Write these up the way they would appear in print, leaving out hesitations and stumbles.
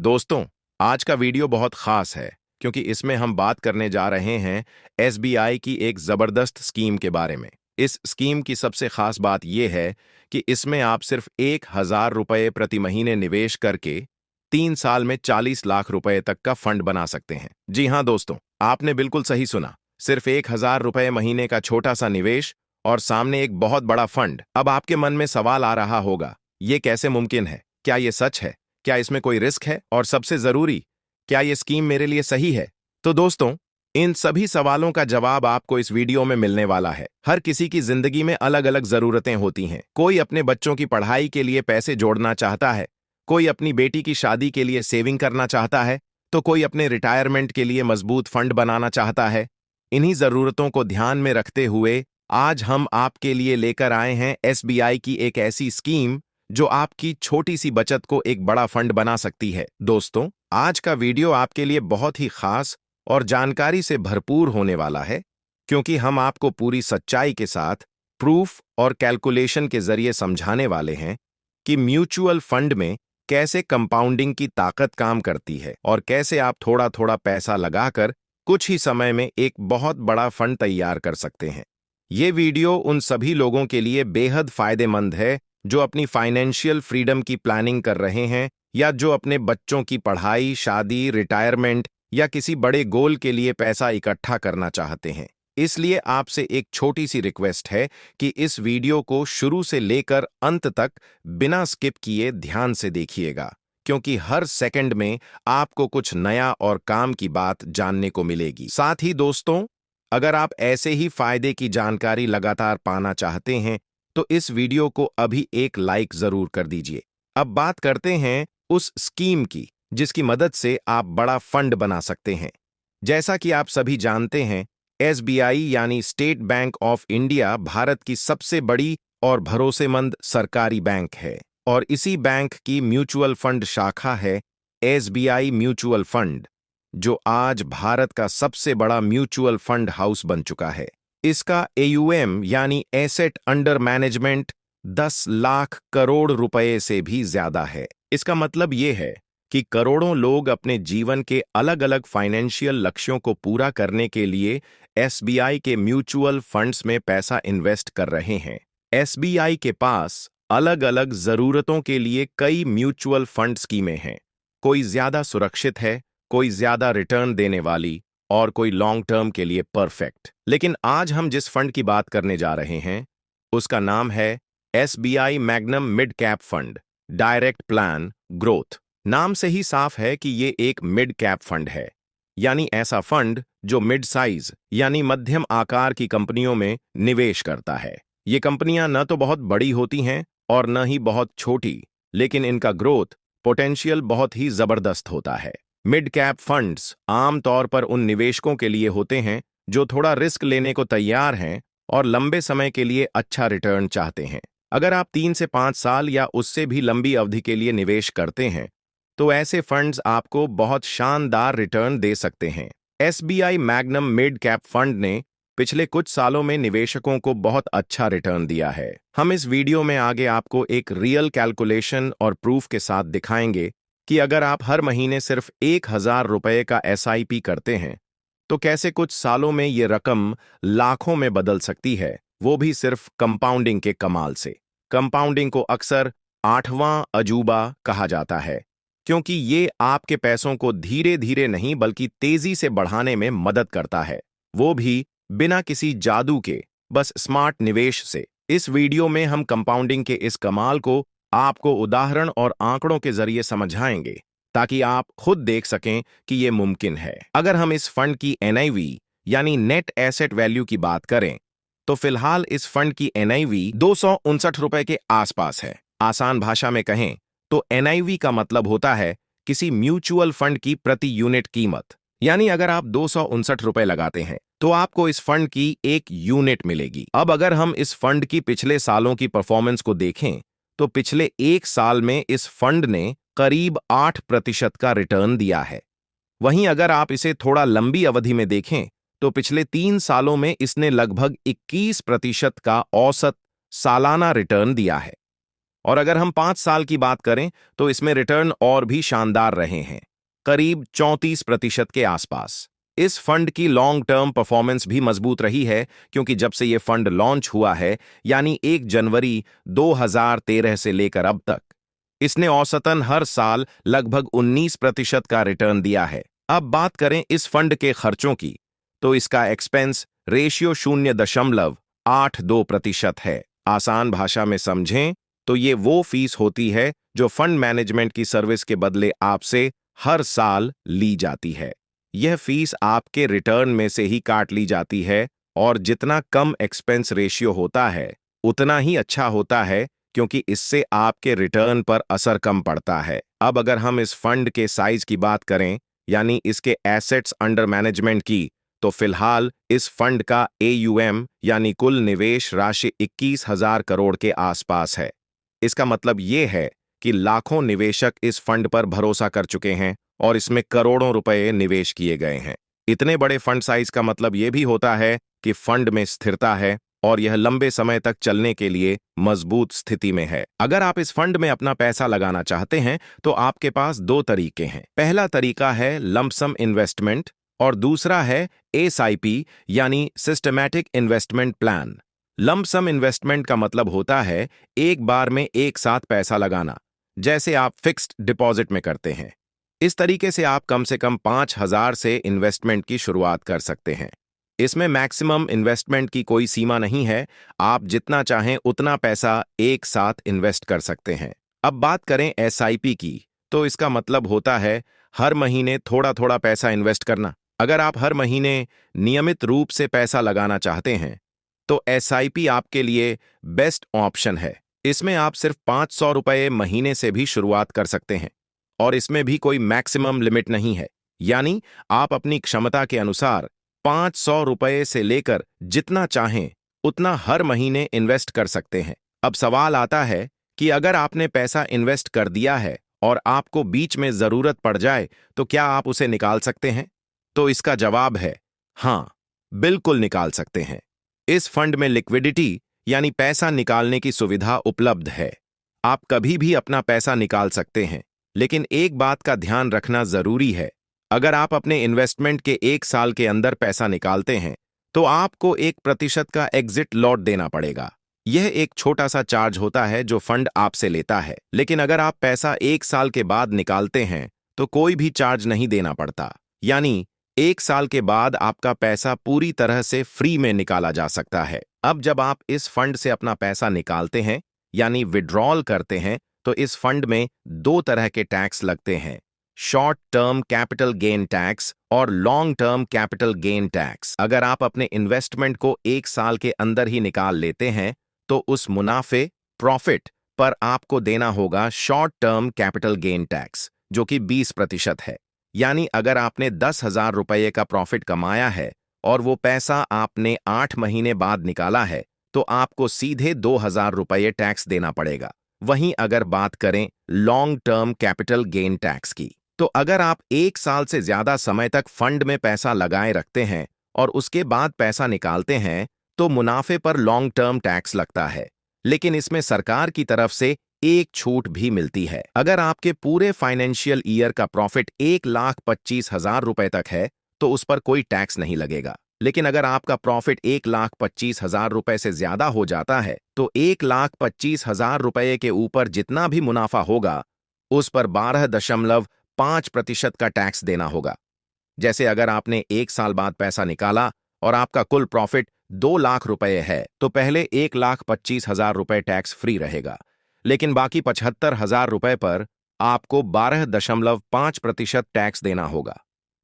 दोस्तों, आज का वीडियो बहुत खास है क्योंकि इसमें हम बात करने जा रहे हैं एसबीआई की एक ज़बरदस्त स्कीम के बारे में। इस स्कीम की सबसे खास बात यह है कि इसमें आप सिर्फ 1,000 रुपये प्रति महीने निवेश करके 3 साल में 40 लाख रुपए तक का फंड बना सकते हैं। जी हाँ दोस्तों, आपने बिल्कुल सही सुना। सिर्फ 1,000 रुपये महीने का छोटा सा निवेश और सामने एक बहुत बड़ा फंड। अब आपके मन में सवाल आ रहा होगा, ये कैसे मुमकिन है? क्या ये सच है? क्या इसमें कोई रिस्क है? और सबसे जरूरी, क्या ये स्कीम मेरे लिए सही है? तो दोस्तों, इन सभी सवालों का जवाब आपको इस वीडियो में मिलने वाला है। हर किसी की जिंदगी में अलग अलग जरूरतें होती हैं। कोई अपने बच्चों की पढ़ाई के लिए पैसे जोड़ना चाहता है, कोई अपनी बेटी की शादी के लिए सेविंग करना चाहता है, तो कोई अपने रिटायरमेंट के लिए मजबूत फंड बनाना चाहता है। इन्हीं जरूरतों को ध्यान में रखते हुए आज हम आपके लिए लेकर आए हैं एसबीआई की एक ऐसी स्कीम जो आपकी छोटी सी बचत को एक बड़ा फंड बना सकती है। दोस्तों, आज का वीडियो आपके लिए बहुत ही खास और जानकारी से भरपूर होने वाला है क्योंकि हम आपको पूरी सच्चाई के साथ प्रूफ और कैलकुलेशन के जरिए समझाने वाले हैं कि म्यूचुअल फंड में कैसे कंपाउंडिंग की ताकत काम करती है और कैसे आप थोड़ा थोड़ा पैसा लगाकर कुछ ही समय में एक बहुत बड़ा फंड तैयार कर सकते हैं। ये वीडियो उन सभी लोगों के लिए बेहद फायदेमंद है जो अपनी फाइनेंशियल फ्रीडम की प्लानिंग कर रहे हैं या जो अपने बच्चों की पढ़ाई, शादी, रिटायरमेंट या किसी बड़े गोल के लिए पैसा इकट्ठा करना चाहते हैं। इसलिए आपसे एक छोटी सी रिक्वेस्ट है कि इस वीडियो को शुरू से लेकर अंत तक बिना स्किप किए ध्यान से देखिएगा क्योंकि हर सेकंड में आपको कुछ नया और काम की बात जानने को मिलेगी। साथ ही दोस्तों, अगर आप ऐसे ही फायदे की जानकारी लगातार पाना चाहते हैं तो इस वीडियो को अभी एक लाइक जरूर कर दीजिए। अब बात करते हैं उस स्कीम की जिसकी मदद से आप बड़ा फंड बना सकते हैं। जैसा कि आप सभी जानते हैं, एसबीआई यानी state bank of India Bharat की सबसे बड़ी और भरोसेमंद सरकारी बैंक है और इसी बैंक की म्यूचुअल फंड शाखा है एसबीआई म्यूचुअल फंड, जो आज भारत का सबसे बड़ा म्यूचुअल फंड हाउस बन चुका है। इसका एयूएम यानी asset under management 10 lakh crore रुपए से भी ज्यादा है। इसका मतलब ये है कि करोड़ों लोग अपने जीवन के अलग अलग फाइनेंशियल लक्ष्यों को पूरा करने के लिए एसबीआई के म्यूचुअल फंड्स में पैसा इन्वेस्ट कर रहे हैं। एसबीआई के पास अलग अलग जरूरतों के लिए कई म्यूचुअल फंड स्कीमें हैं। कोई ज्यादा सुरक्षित है, कोई ज्यादा रिटर्न देने वाली और कोई लॉन्ग टर्म के लिए परफेक्ट। लेकिन आज हम जिस फंड की बात करने जा रहे हैं उसका नाम है SBI magnum mid cap fund direct plan growth. नाम से ही साफ है कि ये एक मिड कैप फंड है, यानी ऐसा फंड जो मिड साइज यानी मध्यम आकार की कंपनियों में निवेश करता है। ये कंपनियां न तो बहुत बड़ी होती हैं और न ही बहुत छोटी, लेकिन इनका ग्रोथ पोटेंशियल बहुत ही जबरदस्त होता है। मिड कैप फंड्स आमतौर पर उन निवेशकों के लिए होते हैं जो थोड़ा रिस्क लेने को तैयार हैं और लंबे समय के लिए अच्छा रिटर्न चाहते हैं। अगर आप 3 से 5 साल या उससे भी लंबी अवधि के लिए निवेश करते हैं तो ऐसे फंड्स आपको बहुत शानदार रिटर्न दे सकते हैं। SBI magnum mid cap fund ने पिछले कुछ सालों में निवेशकों को बहुत अच्छा रिटर्न दिया है। हम इस वीडियो में आगे आपको एक रियल कैलकुलेशन और प्रूफ के साथ दिखाएंगे कि अगर आप हर महीने सिर्फ 1,000 रुपये का एसआईपी करते हैं तो कैसे कुछ सालों में ये रकम लाखों में बदल सकती है, वो भी सिर्फ कंपाउंडिंग के कमाल से। कंपाउंडिंग को अक्सर 8वां अजूबा कहा जाता है क्योंकि ये आपके पैसों को धीरे धीरे नहीं बल्कि तेजी से बढ़ाने में मदद करता है, वो भी बिना किसी जादू के, बस स्मार्ट निवेश से। इस वीडियो में हम कंपाउंडिंग के इस कमाल को आपको उदाहरण और आंकड़ों के जरिए समझाएंगे ताकि आप खुद देख सकें कि यह मुमकिन है। अगर हम इस फंड की एनआईवी यानी नेट एसेट वैल्यू की बात करें तो फिलहाल इस फंड की एनआईवी 259 रुपए के आसपास है। आसान भाषा में कहें तो एनआईवी का मतलब होता है किसी म्यूचुअल फंड की प्रति यूनिट कीमत, यानी अगर आप 259 रुपए लगाते हैं तो आपको इस फंड की 1 यूनिट मिलेगी। अब अगर हम इस फंड की पिछले सालों की परफॉर्मेंस को देखें तो पिछले 1 साल में इस फंड ने करीब 8% का रिटर्न दिया है। वहीं अगर आप इसे थोड़ा लंबी अवधि में देखें तो पिछले 3 सालों में इसने लगभग 21% का औसत सालाना रिटर्न दिया है। और अगर हम 5 साल की बात करें तो इसमें रिटर्न और भी शानदार रहे हैं, करीब 34% के आसपास। इस फंड की लॉन्ग टर्म परफॉर्मेंस भी मजबूत रही है, क्योंकि जब से यह फंड लॉन्च हुआ है, यानी 1 जनवरी 2013 से लेकर अब तक, इसने औसतन हर साल लगभग 19% का रिटर्न दिया है। अब बात करें इस फंड के खर्चों की, तो इसका एक्सपेंस रेशियो 0.82% है। आसान भाषा में समझें तो ये वो फीस होती है जो फंड मैनेजमेंट की सर्विस के बदले आपसे हर साल ली जाती है। यह फीस आपके रिटर्न में से ही काट ली जाती है, और जितना कम एक्सपेंस रेशियो होता है उतना ही अच्छा होता है, क्योंकि इससे आपके रिटर्न पर असर कम पड़ता है। अब अगर हम इस फंड के साइज की बात करें, यानी इसके एसेट्स अंडर मैनेजमेंट की, तो फिलहाल इस फंड का AUM यानी कुल निवेश राशि 21,000 करोड़ के आसपास है। इसका मतलब ये है कि लाखों निवेशक इस फंड पर भरोसा कर चुके हैं और इसमें करोड़ों रुपए निवेश किए गए हैं। इतने बड़े फंड साइज का मतलब यह भी होता है कि फंड में स्थिरता है और यह लंबे समय तक चलने के लिए मजबूत स्थिति में है। अगर आप इस फंड में अपना पैसा लगाना चाहते हैं तो आपके पास 2 तरीके हैं। पहला तरीका है लंपसम इन्वेस्टमेंट और दूसरा है SIP यानी systematic investment plan. Lump sum investment का मतलब होता है एक बार में एक साथ पैसा लगाना, जैसे आप फिक्स्ड डिपॉजिट में करते हैं। इस तरीके से आप कम से कम 5,000 से इन्वेस्टमेंट की शुरुआत कर सकते हैं। इसमें मैक्सिमम इन्वेस्टमेंट की कोई सीमा नहीं है, आप जितना चाहें उतना पैसा एक साथ इन्वेस्ट कर सकते हैं। अब बात करें SIP की, तो इसका मतलब होता है हर महीने थोड़ा थोड़ा पैसा इन्वेस्ट करना। अगर आप हर महीने नियमित रूप से पैसा लगाना चाहते हैं तो SIP आपके लिए बेस्ट ऑप्शन है। इसमें आप सिर्फ 500 रुपये महीने से भी शुरुआत कर सकते हैं और इसमें भी कोई मैक्सिमम लिमिट नहीं है, यानी आप अपनी क्षमता के अनुसार 500 रुपये से लेकर जितना चाहें उतना हर महीने इन्वेस्ट कर सकते हैं। अब सवाल आता है कि अगर आपने पैसा इन्वेस्ट कर दिया है और आपको बीच में जरूरत पड़ जाए तो क्या आप उसे निकाल सकते हैं? तो इसका जवाब है हाँ, बिल्कुल निकाल सकते हैं। इस फंड में लिक्विडिटी यानी पैसा निकालने की सुविधा उपलब्ध है। आप कभी भी अपना पैसा निकाल सकते हैं, लेकिन एक बात का ध्यान रखना जरूरी है। अगर आप अपने इन्वेस्टमेंट के 1 साल के अंदर पैसा निकालते हैं तो आपको 1% का एग्जिट लॉट देना पड़ेगा। यह एक छोटा सा चार्ज होता है जो फंड आपसे लेता है, लेकिन अगर आप पैसा 1 साल के बाद निकालते हैं तो कोई भी चार्ज नहीं देना पड़ता, यानी 1 साल के बाद आपका पैसा पूरी तरह से फ्री में निकाला जा सकता है। अब जब आप इस फंड से अपना पैसा निकालते हैं यानी विड्रॉल करते हैं, तो इस फंड में 2 तरह के टैक्स लगते हैं, short term capital gain tax और long term capital gain tax. अगर आप अपने इन्वेस्टमेंट को 1 साल के अंदर ही निकाल लेते हैं तो उस मुनाफे प्रॉफिट पर आपको देना होगा short term capital gain tax, जो कि 20% है। यानी अगर आपने 10,000 रुपये का प्रॉफिट कमाया है और वो पैसा आपने 8 महीने बाद निकाला है तो आपको सीधे 2,000 रुपये टैक्स देना पड़ेगा। वहीं अगर बात करें long term capital gain tax की, तो अगर आप 1 साल से ज्यादा समय तक फंड में पैसा लगाए रखते हैं और उसके बाद पैसा निकालते हैं तो मुनाफे पर लॉन्ग टर्म टैक्स लगता है, लेकिन इसमें सरकार की तरफ से एक छूट भी मिलती है। अगर आपके पूरे फाइनेंशियल ईयर का प्रॉफिट 1,25,000 रुपए तक है तो उस पर कोई टैक्स नहीं लगेगा, लेकिन अगर आपका प्रॉफिट 1,25,000 रुपए से ज्यादा हो जाता है तो 1,25,000 रुपए के ऊपर जितना भी मुनाफा होगा उस पर 12.5% का टैक्स देना होगा। जैसे अगर आपने 1 साल बाद पैसा निकाला और आपका कुल प्रॉफिट 2 लाख रुपए है तो पहले 1,25,000 रुपए टैक्स फ्री रहेगा, लेकिन बाकी 75,000 रुपए पर आपको 12.5% टैक्स देना होगा,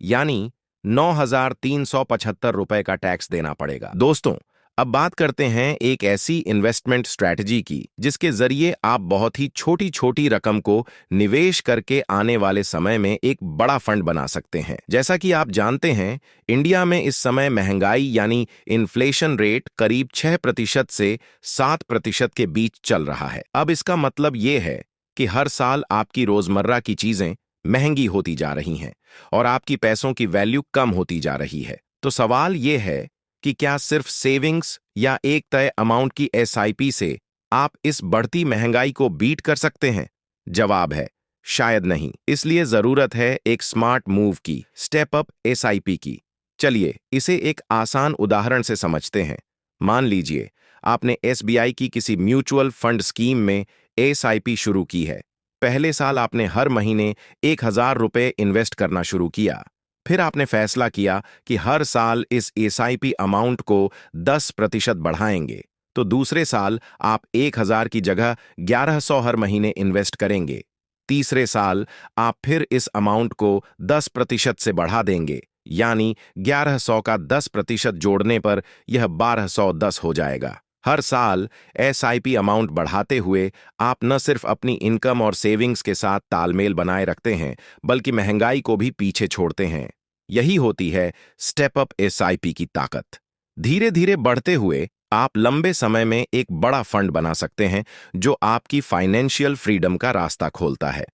यानी 9,375 रुपए का टैक्स देना पड़ेगा। दोस्तों, अब बात करते हैं एक ऐसी इन्वेस्टमेंट स्ट्रैटेजी की जिसके जरिए आप बहुत ही छोटी छोटी रकम को निवेश करके आने वाले समय में एक बड़ा फंड बना सकते हैं। जैसा कि आप जानते हैं, इंडिया में इस समय महंगाई यानी इन्फ्लेशन रेट करीब 6% से 7% के बीच चल रहा है। अब इसका मतलब ये है कि हर साल आपकी रोजमर्रा की चीजें महंगी होती जा रही हैं और आपकी पैसों की वैल्यू कम होती जा रही है। तो सवाल ये है कि क्या सिर्फ सेविंग्स या एक तय अमाउंट की SIP से आप इस बढ़ती महंगाई को बीट कर सकते हैं? जवाब है शायद नहीं। इसलिए जरूरत है एक स्मार्ट मूव की, स्टेप अप एसआईपी की। चलिए इसे एक आसान उदाहरण से समझते हैं। मान लीजिए आपने एसबीआई की किसी म्यूचुअल फंड स्कीम में एसआईपी शुरू की है। पहले साल आपने हर महीने 1,000 रुपये इन्वेस्ट करना शुरू किया। फिर आपने फैसला किया कि हर साल इस एसआईपी अमाउंट को 10% बढ़ाएंगे। तो दूसरे साल आप 1,000 की जगह 1,100 हर महीने इन्वेस्ट करेंगे। तीसरे साल आप फिर इस अमाउंट को 10% से बढ़ा देंगे, यानी 1,100 का 10% जोड़ने पर यह 1,210 हो जाएगा। हर साल एसआईपी अमाउंट बढ़ाते हुए आप न सिर्फ अपनी इनकम और सेविंग्स के साथ तालमेल बनाए रखते हैं, बल्कि महंगाई को भी पीछे छोड़ते हैं। यही होती है स्टेप अप एसआईपी की ताकत। धीरे धीरे बढ़ते हुए आप लंबे समय में एक बड़ा फंड बना सकते हैं, जो आपकी फाइनेंशियल फ्रीडम का रास्ता खोलता है।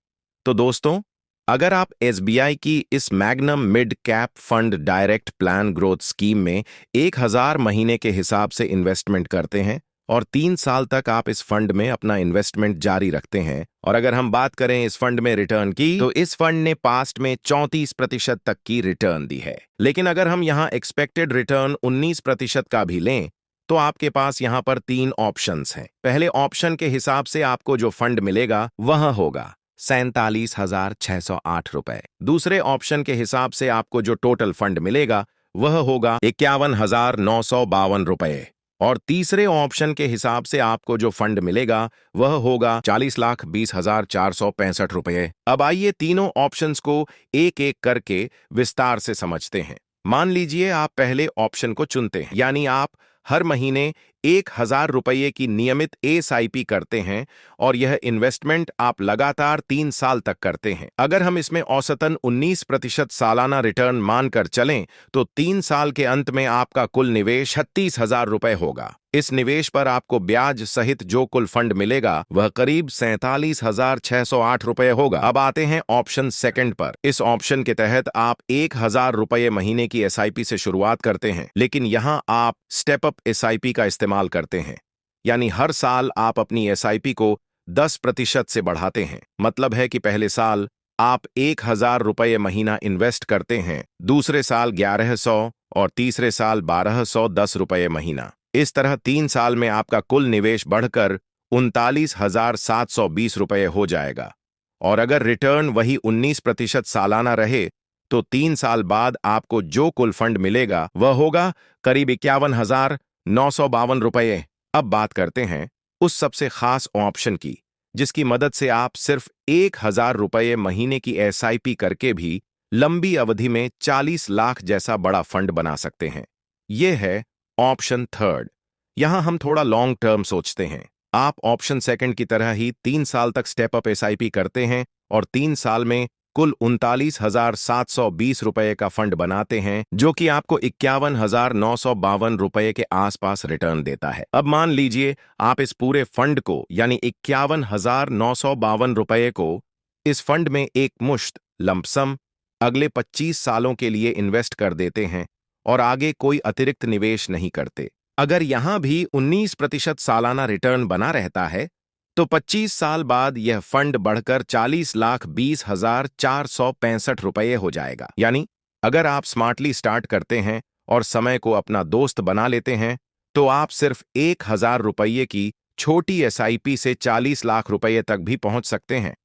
तो दोस्तों, अगर आप एसबीआई की इस magnum mid cap fund direct plan growth scheme में 1,000 महीने के हिसाब से इन्वेस्टमेंट करते हैं और 3 साल तक आप इस फंड में अपना इन्वेस्टमेंट जारी रखते हैं, और अगर हम बात करें इस फंड में रिटर्न की, तो इस फंड ने पास्ट में 34% तक की रिटर्न दी है। लेकिन अगर हम यहां एक्सपेक्टेड रिटर्न 19% का भी लें, तो आपके पास यहां पर 3 ऑप्शंस हैं। पहले ऑप्शन के हिसाब से आपको जो फंड मिलेगा वह होगा 47,608 रुपए। दूसरे ऑप्शन के हिसाब से आपको जो टोटल फंड मिलेगा वह होगा 51,952 रुपए। और तीसरे ऑप्शन के हिसाब से आपको जो फंड मिलेगा वह होगा 40,20,465 रुपए। अब आइए तीनों ऑप्शंस को एक एक करके विस्तार से समझते हैं। मान लीजिए आप पहले ऑप्शन को चुनते हैं, यानी आप हर महीने 1,000 रुपये की नियमित एसआईपी करते हैं और यह इन्वेस्टमेंट आप लगातार 3 साल तक करते हैं। अगर हम इसमें औसतन 19% सालाना रिटर्न मानकर चलें, तो 3 साल के अंत में आपका कुल निवेश 36,000 रुपये होगा। इस निवेश पर आपको ब्याज सहित जो कुल फंड मिलेगा वह करीब 47,608 रुपये होगा। अब आते हैं ऑप्शन सेकंड पर। इस ऑप्शन के तहत आप 1,000 रुपये महीने की एसआईपी से शुरुआत करते हैं, लेकिन यहां आप स्टेप अप एसआईपी का इस्तेमाल करते हैं, यानी हर साल आप अपनी एसआईपी को 10% से बढ़ाते हैं। मतलब है कि पहले साल आप 1,000 रुपये महीना इन्वेस्ट करते हैं, दूसरे साल 1,100 और तीसरे साल 1,210 रुपये महीना। इस तरह 3 साल में आपका कुल निवेश बढ़कर 39,720 रुपये हो जाएगा। और अगर रिटर्न वही 19% सालाना रहे, तो 3 साल बाद आपको जो कुल फंड मिलेगा वह होगा करीब 51,952 रुपये। अब बात करते हैं उस सबसे खास ऑप्शन की, जिसकी मदद से आप सिर्फ 1,000 रुपये महीने की एसआईपी करके भी लंबी अवधि में 40 लाख जैसा बड़ा फंड बना सकते हैं। यह है ऑप्शन थर्ड। यहां हम थोड़ा लॉन्ग टर्म सोचते हैं। आप ऑप्शन सेकंड की तरह ही 3 साल तक स्टेप अप एसआईपी करते हैं और 3 साल में कुल 39,720 रुपये का फंड बनाते हैं, जो कि आपको 51,952 रुपये के आसपास रिटर्न देता है। अब मान लीजिए आप इस पूरे फंड को, यानी 51,952 रुपये को इस फंड में एक मुश्त लंपसम अगले 25 सालों के लिए इन्वेस्ट कर देते हैं और आगे कोई अतिरिक्त निवेश नहीं करते। अगर यहां भी 19% सालाना रिटर्न बना रहता है, तो 25 साल बाद यह फंड बढ़कर 40,20,465 रुपये हो जाएगा। यानी अगर आप स्मार्टली स्टार्ट करते हैं और समय को अपना दोस्त बना लेते हैं, तो आप सिर्फ 1,000 रुपये की छोटी एसआईपी से 40 लाख रुपये तक भी पहुंच सकते हैं।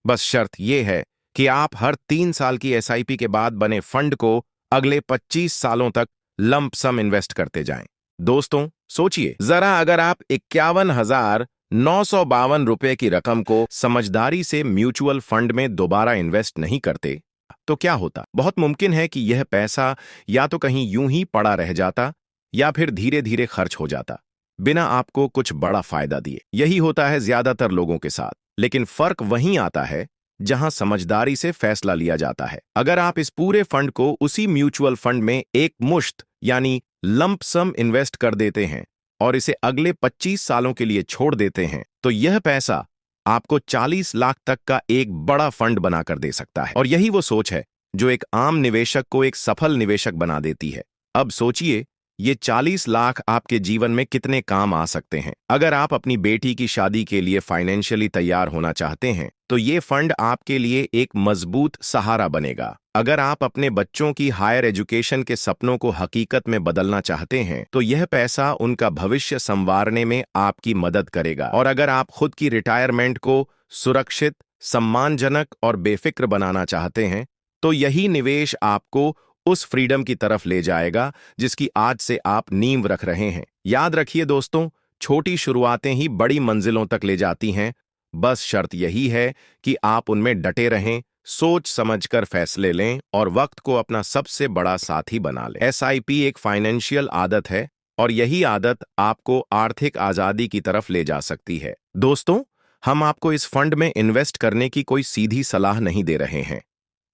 बस शर्त यह है कि आप हर 3 साल की एसआईपी के बाद बने फंड को अगले 25 सालों तक लंप सम इन्वेस्ट करते जाएं। दोस्तों सोचिए जरा, अगर आप 51,952 रुपये की रकम को समझदारी से म्यूचुअल फंड में दोबारा इन्वेस्ट नहीं करते, तो क्या होता? बहुत मुमकिन है कि यह पैसा या तो कहीं यूं ही पड़ा रह जाता या फिर धीरे धीरे खर्च हो जाता, बिना आपको कुछ बड़ा फायदा दिए। यही होता है ज्यादातर लोगों के साथ। लेकिन फर्क वहीं आता है जहां समझदारी से फैसला लिया जाता है। अगर आप इस पूरे फंड को उसी म्यूचुअल फंड में एक मुश्त यानी लंप सम इन्वेस्ट कर देते हैं और इसे अगले 25 सालों के लिए छोड़ देते हैं, तो यह पैसा आपको 40 लाख तक का एक बड़ा फंड बनाकर दे सकता है। और यही वो सोच है जो एक आम निवेशक को एक सफल निवेशक बना देती है। अब सोचिए ये 40 लाख आपके जीवन में कितने काम आ सकते हैं। अगर आप अपनी बेटी की शादी के लिए फाइनेंशियली तैयार होना चाहते हैं तो ये फंड आपके लिए एक मजबूत सहारा बनेगा। अगर आप अपने बच्चों की हायर एजुकेशन के सपनों को हकीकत में बदलना चाहते हैं तो यह पैसा उनका भविष्य संवारने में आपकी मदद करेगा। और अगर आप खुद की रिटायरमेंट को सुरक्षित, सम्मानजनक और बेफिक्र बनाना चाहते हैं तो यही निवेश आपको उस फ्रीडम की तरफ ले जाएगा जिसकी आज से आप नींव रख रहे हैं। याद रखिए दोस्तों, छोटी शुरुआतें ही बड़ी मंजिलों तक ले जाती हैं। बस शर्त यही है कि आप उनमें डटे रहें, सोच समझकर फैसले लें और वक्त को अपना सबसे बड़ा साथी बना लें। एसआईपी एक फाइनेंशियल आदत है और यही आदत आपको आर्थिक आजादी की तरफ ले जा सकती है। दोस्तों, हम आपको इस फंड में इन्वेस्ट करने की कोई सीधी सलाह नहीं दे रहे हैं।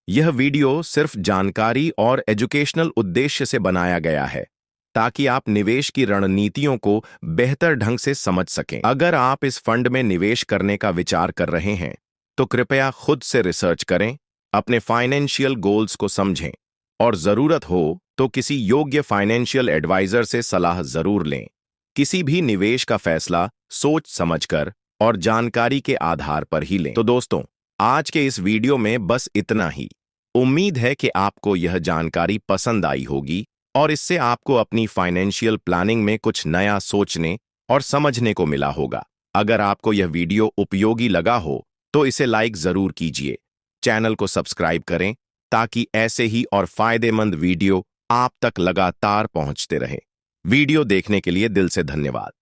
यह वीडियो सिर्फ जानकारी और एजुकेशनल उद्देश्य से बनाया गया है ताकि आप निवेश की रणनीतियों को बेहतर ढंग से समझ सकें। अगर आप इस फंड में निवेश करने का विचार कर रहे हैं तो कृपया खुद से रिसर्च करें, अपने फाइनेंशियल गोल्स को समझें और जरूरत हो तो किसी योग्य फाइनेंशियल एडवाइजर से सलाह जरूर लें। किसी भी निवेश का फैसला सोच समझकर और जानकारी के आधार पर ही लें। तो दोस्तों, आज के इस वीडियो में बस इतना ही। उम्मीद है कि आपको यह जानकारी पसंद आई होगी और इससे आपको अपनी फाइनेंशियल प्लानिंग में कुछ नया सोचने और समझने को मिला होगा। अगर आपको यह वीडियो उपयोगी लगा हो तो इसे लाइक जरूर कीजिए, चैनल को सब्सक्राइब करें ताकि ऐसे ही और फायदेमंद वीडियो आप तक लगातार पहुंचते रहे। वीडियो देखने के लिए दिल से धन्यवाद।